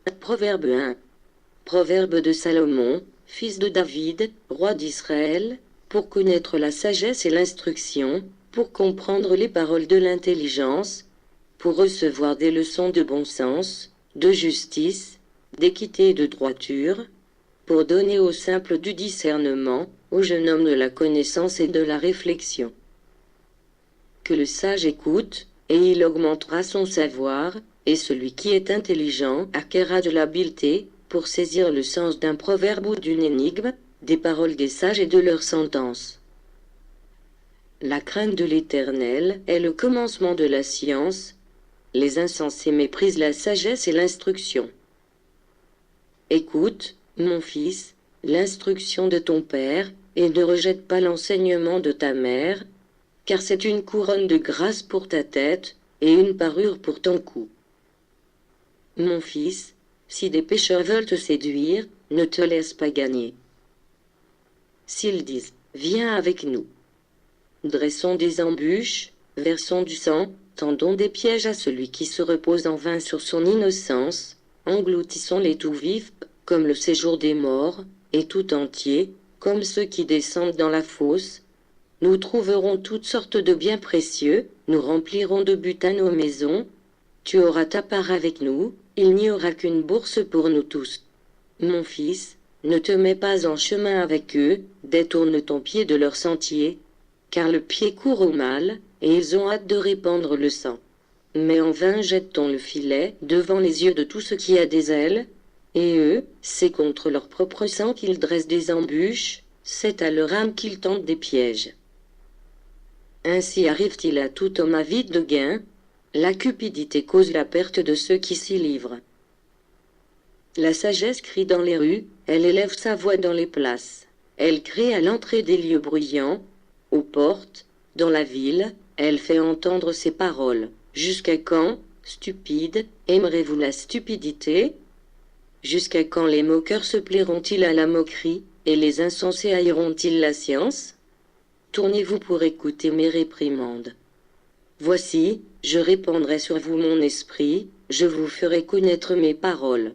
Proverbe 1. Proverbe de Salomon, fils de David, roi d'Israël, pour connaître la sagesse et l'instruction, pour comprendre les paroles de l'intelligence, pour recevoir des leçons de bon sens, de justice, d'équité et de droiture, pour donner aux simples du discernement, aux jeunes hommes de la connaissance et de la réflexion. Que le sage écoute, et il augmentera son savoir, et celui qui est intelligent acquerra de l'habileté, pour saisir le sens d'un proverbe ou d'une énigme, des paroles des sages et de leurs sentences. La crainte de l'Éternel est le commencement de la science. Les insensés méprisent la sagesse et l'instruction. Écoute, mon fils, l'instruction de ton père, et ne rejette pas l'enseignement de ta mère, car c'est une couronne de grâce pour ta tête, et une parure pour ton cou. Mon fils, si des pécheurs veulent te séduire, ne te laisse pas gagner. S'ils disent, viens avec nous. Dressons des embûches, versons du sang, tendons des pièges à celui qui se repose en vain sur son innocence, engloutissons-les tout vifs, comme le séjour des morts, et tout entier, comme ceux qui descendent dans la fosse. Nous trouverons toutes sortes de biens précieux, nous remplirons de butin nos maisons. Tu auras ta part avec nous, il n'y aura qu'une bourse pour nous tous. Mon fils, ne te mets pas en chemin avec eux, détourne ton pied de leur sentier, car le pied court au mal, et ils ont hâte de répandre le sang. Mais en vain jette-t-on le filet devant les yeux de tout ce qui a des ailes, et eux, c'est contre leur propre sang qu'ils dressent des embûches, c'est à leur âme qu'ils tentent des pièges. Ainsi arrive-t-il à tout homme avide de gain. La cupidité cause la perte de ceux qui s'y livrent. La sagesse crie dans les rues, elle élève sa voix dans les places. Elle crie à l'entrée des lieux bruyants, aux portes, dans la ville, elle fait entendre ses paroles. Jusqu'à quand, stupides, aimerez-vous la stupidité? Jusqu'à quand les moqueurs se plairont-ils à la moquerie, et les insensés haïront-ils la science? Tournez-vous pour écouter mes réprimandes. Voici, je répandrai sur vous mon esprit, je vous ferai connaître mes paroles.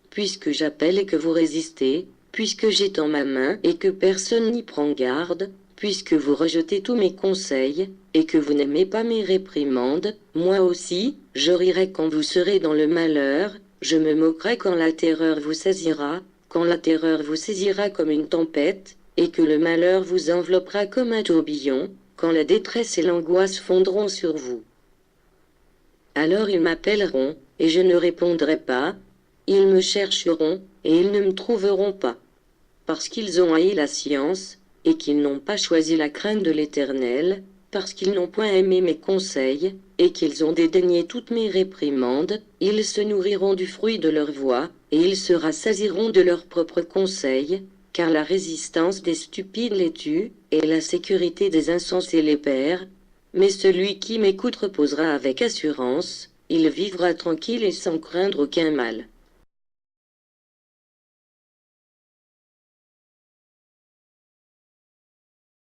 Puisque j'appelle et que vous résistez, puisque j'étends ma main et que personne n'y prend garde, puisque vous rejetez tous mes conseils, et que vous n'aimez pas mes réprimandes, moi aussi, je rirai quand vous serez dans le malheur, je me moquerai quand la terreur vous saisira, quand la terreur vous saisira comme une tempête, et que le malheur vous enveloppera comme un tourbillon, quand la détresse et l'angoisse fondront sur vous. Alors ils m'appelleront, et je ne répondrai pas, ils me chercheront, et ils ne me trouveront pas. Parce qu'ils ont haï la science, et qu'ils n'ont pas choisi la crainte de l'Éternel, parce qu'ils n'ont point aimé mes conseils, et qu'ils ont dédaigné toutes mes réprimandes, ils se nourriront du fruit de leur voix, et ils se rassasieront de leurs propres conseils, car la résistance des stupides les tue, et la sécurité des insensés les perd. Mais celui qui m'écoute reposera avec assurance, il vivra tranquille et sans craindre aucun mal.